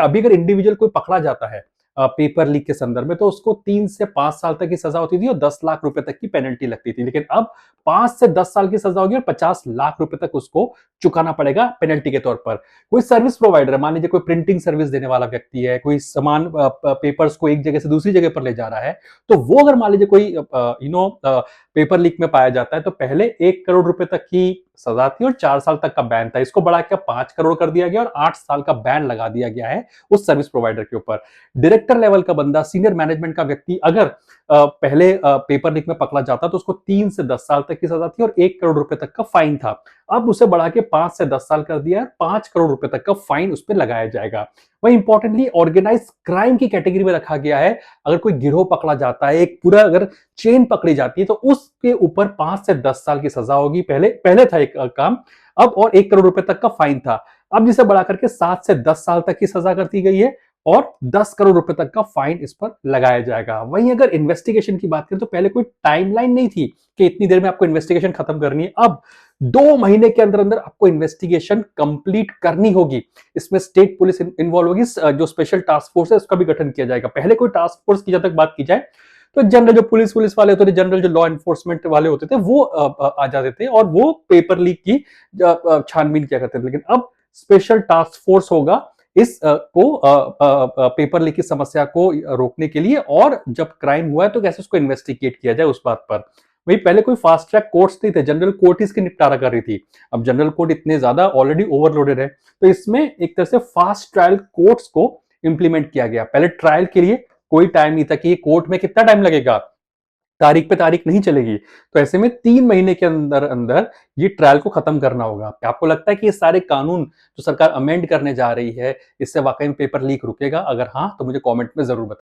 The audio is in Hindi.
अभी अगर इंडिविजुअल कोई पकड़ा जाता है पेपर लीक के संदर्भ में, तो उसको 3 से 5 साल तक की सजा होती थी और 10 लाख रुपए तक की पेनल्टी लगती थी। लेकिन अब 5 से 10 साल की सजा होगी और 50 लाख रुपए तक उसको चुकाना पड़ेगा पेनल्टी के तौर पर। कोई सर्विस प्रोवाइडर है, मान लीजिए कोई प्रिंटिंग सर्विस देने वाला व्यक्ति है, कोई सामान पेपर्स को एक जगह से दूसरी जगह पर ले जा रहा है, तो वो अगर मान लीजिए कोई पेपर लीक में पाया जाता है, तो पहले 1 करोड़ रुपए तक की सजा थी और 4 साल तक का बैन था। इसको बढ़ा के 5 करोड़ कर दिया गया और 8 साल का बैन लगा दिया गया है उस सर्विस प्रोवाइडर के ऊपर। डायरेक्टर लेवल का बंदा, सीनियर मैनेजमेंट का व्यक्ति अगर पहले पेपर लीक में पकड़ा जाता तो उसको 3 से 10 साल तक की सजा थी और 1 करोड़ रुपए तक का फाइन था। अब उसे बढ़ा के 5 से 10 साल कर दिया है, 5 करोड़ रुपए तक का फाइन उस पर लगाया जाएगा। वही इंपॉर्टेंटली ऑर्गेनाइज क्राइम की कैटेगरी में रखा गया है। अगर कोई गिरोह पकड़ा जाता है, एक पूरा अगर चेन पकड़ी जाती है, तो उसके ऊपर 5 से 10 साल की सजा होगी। पहले पहले था एक काम, अब और 1 करोड़ रुपए तक का फाइन था। अब जिसे बढ़ा करके 7 से 10 साल तक की सजा कर दी गई है और 10 करोड़ रुपए तक का फाइन इस पर लगाया जाएगा। वहीं अगर इन्वेस्टिगेशन की बात करें, तो पहले कोई टाइमलाइन नहीं थी कि इतनी देर में आपको इन्वेस्टिगेशन खत्म करनी है। अब 2 महीने के अंदर अंदर आपको इन्वेस्टिगेशन कंप्लीट करनी होगी। इसमें स्टेट पुलिस इन्वॉल्व होगी, जो स्पेशल टास्क फोर्स है उसका भी गठन किया जाएगा। पहले कोई टास्क फोर्स की जब तक बात की जाए, तो जनरल जो पुलिस वाले होते थे, जनरल जो लॉ एनफोर्समेंट वाले होते थे, वो आ जाते थे और वो पेपर लीक की छानबीन किया करते थे। लेकिन अब स्पेशल टास्क फोर्स होगा इस पेपर लीक की समस्या को रोकने के लिए, और जब क्राइम हुआ है तो कैसे उसको इन्वेस्टिगेट किया जाए उस बात पर। वही पहले कोई फास्ट ट्रैक कोर्ट्स नहीं थे, जनरल कोर्ट इसकी निपटारा कर रही थी। अब जनरल कोर्ट इतने ज्यादा ऑलरेडी ओवरलोडेड है, तो इसमें एक तरह से फास्ट ट्रायल कोर्ट्स को इंप्लीमेंट किया गया। पहले ट्रायल के लिए कोई टाइम नहीं था कि कोर्ट में कितना टाइम लगेगा, तारीख पे तारीख नहीं चलेगी। तो ऐसे में 3 महीने के अंदर अंदर ये ट्रायल को खत्म करना होगा। आपको लगता है कि ये सारे कानून जो सरकार अमेंड करने जा रही है, इससे वाकई में पेपर लीक रुकेगा? अगर हाँ, तो मुझे कमेंट में जरूर बताएं।